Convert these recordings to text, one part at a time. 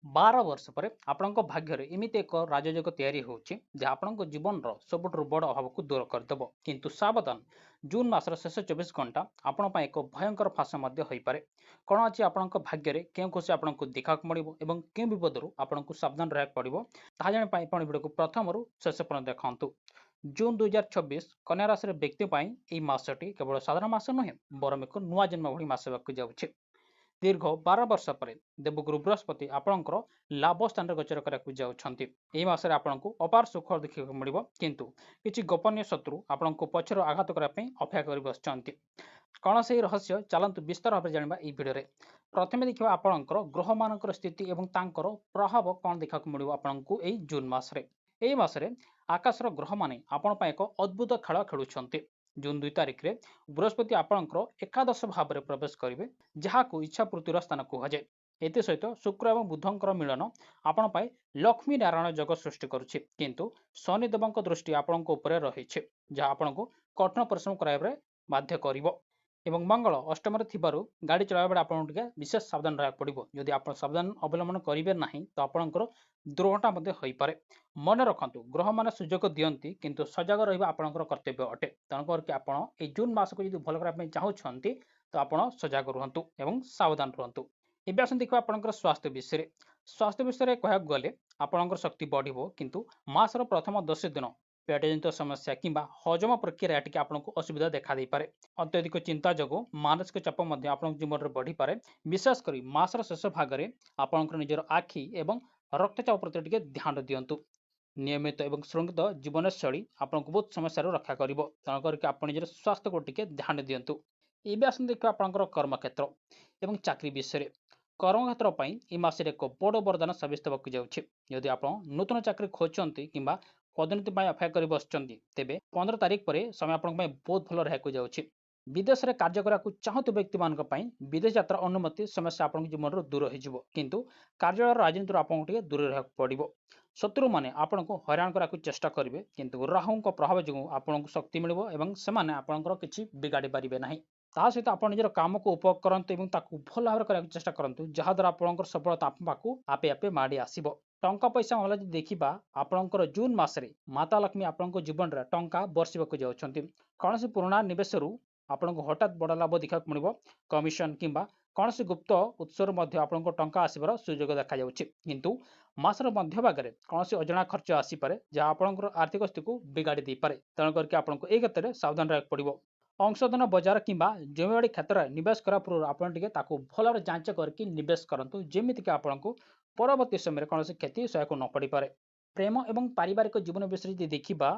12 ବର୍ଷ ପରେ ଆପଣଙ୍କ ଭାଗ୍ୟରେ ଏମିତି ଏକ ରାଜଯୋଗ ତିଆରି ହେଉଛି ଯାହା ଆପଣଙ୍କ ଜୀବନର ସବୁଠାରୁ ବଡ଼ ଅଭାବକୁ ଦୂର କରିଦେବ। କିନ୍ତୁ ସାବଧାନ, ଜୁନ୍ ମାସର ଶେଷ 24 ଘଣ୍ଟା ଆପଣ ପାଇଁ ଏକ ଭୟଙ୍କର ଫାଶ ମଧ୍ୟ ହୋଇପାରେ। କ'ଣ ଅଛି ଆପଣଙ୍କ ଭାଗ୍ୟରେ, କେଉଁ ଖୁସି ଆପଣଙ୍କୁ ଦେଖିବାକୁ ମିଳିବ ଏବଂ କେଉଁ ବିପଦରୁ ଆପଣଙ୍କୁ ସାବଧାନ ରହିବାକୁ ପଡ଼ିବ, ତାହା ଜାଣିବା ପାଇଁ ଆପଣ ଭିଡ଼ିଓକୁ ପ୍ରଥମରୁ ଶେଷ ପର୍ଯ୍ୟନ୍ତ ଦେଖନ୍ତୁ। ଜୁନ୍ 2024 କନ୍ୟା ରାଶିର ବ୍ୟକ୍ତି ପାଇଁ ଏହି ମାସଟି କେବଳ ସାଧାରଣ ମାସ ନୁହେଁ, ବରଂ ଏକ ନୂଆ ଜନ୍ମ ଭଳି ମାସ ହେବାକୁ ଯାଉଛି। ଦୀର୍ଘ 12 ବର୍ଷ ପରେ ଦେବଗୁରୁ ବୃହସ୍ପତି ଆପଣଙ୍କର ଲାଭ ସ୍ଥାନରେ ଗୋଚର କରିବାକୁ ଯାଉଛନ୍ତି। ଏହି ମାସରେ ଆପଣଙ୍କୁ ଅପାର ସୁଖ ଦେଖିବାକୁ ମିଳିବ, କିନ୍ତୁ କିଛି ଗୋପନୀୟ ଶତ୍ରୁ ଆପଣଙ୍କୁ ପଛରୁ ଆଘାତ କରିବା ପାଇଁ ଅପେକ୍ଷା କରି ବସିଛନ୍ତି। କ'ଣ ସେହି ରହସ୍ୟ? ଚାଲନ୍ତୁ ବିସ୍ତାର ଭାବରେ ଜାଣିବା ଏହି ଭିଡ଼ିଓରେ। ପ୍ରଥମେ ଦେଖିବା ଆପଣଙ୍କର ଗ୍ରହମାନଙ୍କର ସ୍ଥିତି ଏବଂ ତାଙ୍କର ପ୍ରଭାବ କ'ଣ ଦେଖିବାକୁ ମିଳିବ ଆପଣଙ୍କୁ ଏହି ଜୁନ୍ ମାସରେ। ଏହି ମାସରେ ଆକାଶର ଗ୍ରହମାନେ ଆପଣ ପାଇଁ ଏକ ଅଦ୍ଭୁତ ଖେଳ ଖେଳୁଛନ୍ତି। ଜୁନ୍ 2 ତାରିଖରେ ବୃହସ୍ପତି ଆପଣଙ୍କର ଏକାଦଶ ଭାବରେ ପ୍ରବେଶ କରିବେ, ଯାହାକୁ ଇଚ୍ଛାପୂର୍ତ୍ତିର ସ୍ଥାନ କୁହାଯାଏ। ଏଥିସହିତ ଶୁକ୍ର ଏବଂ ବୁଧଙ୍କର ମିଳନ ଆପଣ ପାଇଁ ଲକ୍ଷ୍ମୀ ନାରାୟଣ ଯୋଗ ସୃଷ୍ଟି କରୁଛି, କିନ୍ତୁ ଶନିଦେବଙ୍କ ଦୃଷ୍ଟି ଆପଣଙ୍କ ଉପରେ ରହିଛି, ଯାହା ଆପଣଙ୍କୁ କଠିନ ପରିଶ୍ରମ କରାଇବାରେ ବାଧ୍ୟ କରିବ। ଏବଂ ମଙ୍ଗଳ ଅଷ୍ଟମରେ ଥିବାରୁ ଗାଡ଼ି ଚଳାଇବା ବେଳେ ଆପଣଙ୍କୁ ଟିକେ ବିଶେଷ ସାବଧାନ ରହିବାକୁ ପଡ଼ିବ। ଯଦି ଆପଣ ସାବଧାନ ଅବଲମ୍ବନ କରିବେ ନାହିଁ ତ ଆପଣଙ୍କର ଦୁର୍ଘଟଣା ମଧ୍ୟ ହୋଇପାରେ। ମନେ ରଖନ୍ତୁ, ଗ୍ରହମାନେ ସୁଯୋଗ ଦିଅନ୍ତି, କିନ୍ତୁ ସଜାଗ ରହିବା ଆପଣଙ୍କର କର୍ତ୍ତବ୍ୟ ଅଟେ। ତେଣୁକରି ଆପଣ ଏହି ଜୁନ୍ ମାସକୁ ଯଦି ଭଲ କରିବା ପାଇଁ ଚାହୁଁଛନ୍ତି ତ ଆପଣ ସଜାଗ ରୁହନ୍ତୁ ଏବଂ ସାବଧାନ ରୁହନ୍ତୁ। ଏବେ ଆସନ୍ତୁ ଦେଖିବା ଆପଣଙ୍କର ସ୍ୱାସ୍ଥ୍ୟ ବିଷୟରେ। ସ୍ୱାସ୍ଥ୍ୟ ବିଷୟରେ କହିବାକୁ ଗଲେ ଆପଣଙ୍କର ଶକ୍ତି ବଢ଼ିବ, କିନ୍ତୁ ମାସର ପ୍ରଥମ 10 ଦିନ ପେଟଜନିତ ସମସ୍ୟା କିମ୍ବା ହଜମ ପ୍ରକ୍ରିୟା ଟିକେ ଆପଣଙ୍କୁ ଅସୁବିଧା ଦେଖାଦେଇପାରେ। ଅତ୍ୟଧିକ ଚିନ୍ତା ଯୋଗୁଁ ମାନସିକ ଚାପ ମଧ୍ୟ ଆପଣଙ୍କ ଜୀବନରେ ବଢ଼ିପାରେ। ବିଶେଷ କରି ମାସର ଶେଷ ଭାଗରେ ଆପଣଙ୍କର ନିଜର ଆଖି ଏବଂ ରକ୍ତଚାପ ପ୍ରତି ଟିକେ ଧ୍ୟାନ ଦିଅନ୍ତୁ। ନିୟମିତ ଏବଂ ଶୃଙ୍ଖଳିତ ଜୀବନଶୈଳୀ ଆପଣଙ୍କୁ ବହୁତ ସମସ୍ୟାରୁ ରକ୍ଷା କରିବ। ତେଣୁକରି ଆପଣ ନିଜର ସ୍ୱାସ୍ଥ୍ୟକୁ ଟିକେ ଧ୍ୟାନ ଦିଅନ୍ତୁ। ଏବେ ଆସନ୍ତୁ ଦେଖିବା ଆପଣଙ୍କର କର୍ମକ୍ଷେତ୍ର ଏବଂ ଚାକିରି ବିଷୟରେ। କର୍ମକ୍ଷେତ୍ର ପାଇଁ ଏହି ମାସରେ ଏକ ବଡ଼ ବରଦାନ ସାବ୍ୟସ୍ତ ହେବାକୁ ଯାଉଛି। ଯଦି ଆପଣ ନୂତନ ଚାକିରି ଖୋଜୁଛନ୍ତି କିମ୍ବା ପଦୋନ୍ନତି ପାଇଁ ଅପେକ୍ଷା କରି ବସିଛନ୍ତି, ତେବେ 15 ତାରିଖ ପରେ ସମୟ ଆପଣଙ୍କ ପାଇଁ ବହୁତ ଭଲ ରହିବାକୁ ଯାଉଛି। ବିଦେଶରେ କାର୍ଯ୍ୟ କରିବାକୁ ଚାହୁଁଥିବା ବ୍ୟକ୍ତିମାନଙ୍କ ପାଇଁ ବିଦେଶ ଯାତ୍ରା ଅନୁମତି ସମସ୍ୟା ଆପଣଙ୍କ ଜୀବନରୁ ଦୂର ହୋଇଯିବ, କିନ୍ତୁ କାର୍ଯ୍ୟାଳୟର ରାଜନୀତିରୁ ଆପଣଙ୍କୁ ଟିକେ ଦୂରରେ ରହିବାକୁ ପଡ଼ିବ। ଶତ୍ରୁମାନେ ଆପଣଙ୍କୁ ହଇରାଣ କରିବାକୁ ଚେଷ୍ଟା କରିବେ, କିନ୍ତୁ ରାହୁଙ୍କ ପ୍ରଭାବ ଯୋଗୁଁ ଆପଣଙ୍କୁ ଶକ୍ତି ମିଳିବ ଏବଂ ସେମାନେ ଆପଣଙ୍କର କିଛି ବିଗାଡ଼ି ପାରିବେ ନାହିଁ। ତା ସହିତ ଆପଣ ନିଜର କାମକୁ ଉପଭୋଗ କରନ୍ତୁ ଏବଂ ତାକୁ ଭଲ ଭାବରେ କରିବାକୁ ଚେଷ୍ଟା କରନ୍ତୁ, ଯାହାଦ୍ୱାରା ଆପଣଙ୍କର ସଫଳତା ଆପଣଙ୍କ ପାଖକୁ ଆପେ ଆପେ ମାଡ଼ି ଆସିବ। ଟଙ୍କା ପଇସା ମାମଲା ଯଦି ଦେଖିବା, ଆପଣଙ୍କର ଜୁନ୍ ମାସରେ ମାତା ଲକ୍ଷ୍ମୀ ଆପଣଙ୍କ ଜୀବନରେ ଟଙ୍କା ବର୍ଷିବାକୁ ଯାଉଛନ୍ତି। କୌଣସି ପୁରୁଣା ନିବେଶରୁ ଆପଣଙ୍କୁ ହଠାତ୍ ବଡ଼ ଲାଭ ଦେଖିବାକୁ ମିଳିବ। କମିଶନ କିମ୍ବା କୌଣସି ଗୁପ୍ତ ଉତ୍ସରୁ ମଧ୍ୟ ଆପଣଙ୍କୁ ଟଙ୍କା ଆସିବାର ସୁଯୋଗ ଦେଖାଯାଉଛି, କିନ୍ତୁ ମାସର ମଧ୍ୟଭାଗରେ କୌଣସି ଅଜଣା ଖର୍ଚ୍ଚ ଆସିପାରେ, ଯାହା ଆପଣଙ୍କର ଆର୍ଥିକ ସ୍ଥିତିକୁ ବିଗାଡ଼ି ଦେଇପାରେ। ତେଣୁକରି ଆପଣଙ୍କୁ ଏହି କ୍ଷେତ୍ରରେ ସାବଧାନ ରହିବାକୁ ପଡ଼ିବ। ଅଂଶଧନ ବଜାର କିମ୍ବା ଜମିବାଡ଼ି କ୍ଷେତ୍ରରେ ନିବେଶ କରିବା ପୂର୍ବରୁ ଆପଣ ଟିକେ ତାକୁ ଭଲ ଭାବରେ ଯାଞ୍ଚ କରିକି ନିବେଶ କରନ୍ତୁ, ଯେମିତିକି ଆପଣଙ୍କୁ ପରବର୍ତ୍ତୀ ସମୟରେ କୌଣସି କ୍ଷତି ସହିବାକୁ ନ ପଡ଼ିପାରେ। ପ୍ରେମ ଏବଂ ପାରିବାରିକ ଜୀବନ ବିଷୟରେ ଯଦି ଦେଖିବା,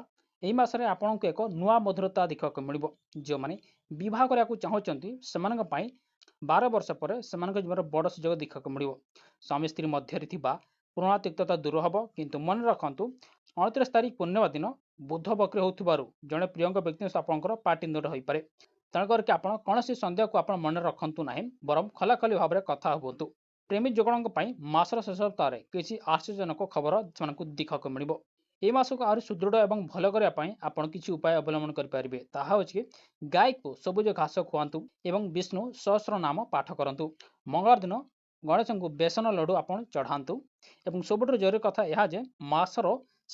ଏହି ମାସରେ ଆପଣଙ୍କୁ ଏକ ନୂଆ ମଧୁରତା ଦେଖିବାକୁ ମିଳିବ। ଯେଉଁମାନେ ବିବାହ କରିବାକୁ ଚାହୁଁଛନ୍ତି ସେମାନଙ୍କ ପାଇଁ 12 ବର୍ଷ ପରେ ସେମାନଙ୍କ ଜୀବନରେ ବଡ଼ ସୁଯୋଗ ଦେଖିବାକୁ ମିଳିବ। ସ୍ୱାମୀ ସ୍ତ୍ରୀ ମଧ୍ୟରେ ଥିବା ପୁରୁଣା ତିକ୍ତତା ଦୂର ହେବ, କିନ୍ତୁ ମନେ ରଖନ୍ତୁ 29 ତାରିଖ ପୂର୍ଣ୍ଣିମା ଦିନ ବୁଧ ବକ୍ରି ହେଉଥିବାରୁ ଜଣେ ପ୍ରିୟଙ୍କ ବ୍ୟକ୍ତିଙ୍କ ସହ ଆପଣଙ୍କର ପାଟିତୁଣ୍ଡ ହୋଇପାରେ। ତେଣୁକରି ଆପଣ କୌଣସି ସନ୍ଦେହକୁ ଆପଣ ମନେ ରଖନ୍ତୁ ନାହିଁ, ବରଂ ଖୋଲାଖୋଲି ଭାବରେ କଥା ହୁଅନ୍ତୁ। ପ୍ରେମୀ ଯୁଗଳଙ୍କ ପାଇଁ ମାସର ଶେଷ ସପ୍ତାହରେ କିଛି ଆଶ୍ଚର୍ଯ୍ୟଜନକ ଖବର ସେମାନଙ୍କୁ ଦେଖିବାକୁ ମିଳିବ। ଏହି ମାସକୁ ଆହୁରି ସୁଦୃଢ଼ ଏବଂ ଭଲ କରିବା ପାଇଁ ଆପଣ କିଛି ଉପାୟ ଅବଲମ୍ବନ କରିପାରିବେ। ତାହା ହେଉଛି ଗାଈକୁ ସବୁଜ ଘାସ ଖୁଆନ୍ତୁ ଏବଂ ବିଷ୍ଣୁ ସହସ୍ର ନାମ ପାଠ କରନ୍ତୁ। ମଙ୍ଗଳବାର ଦିନ ଗଣେଶଙ୍କୁ ବେସନ ଲଡ଼ୁ ଆପଣ ଚଢ଼ାନ୍ତୁ। ଏବଂ ସବୁଠାରୁ ଜରୁରୀ କଥା ଏହା ଯେ ମାସର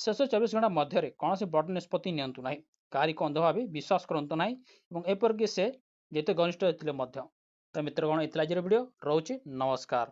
ଶେଷ 24 ଘଣ୍ଟା ମଧ୍ୟରେ କୌଣସି ବଡ଼ ନିଷ୍ପତ୍ତି ନିଅନ୍ତୁ ନାହିଁ। କାହାରିକୁ ଅନ୍ଧ ଭାବେ ବିଶ୍ୱାସ କରନ୍ତୁ ନାହିଁ, ଏବଂ ଏପରିକି ସେ ଯେତେ ଘନିଷ୍ଠ ଥିଲେ ମଧ୍ୟ। ତ ମିତ୍ରଗଣ, ଏଥିଲା ଆଜିର ଭିଡ଼ିଓ। ରହୁଛି, ନମସ୍କାର।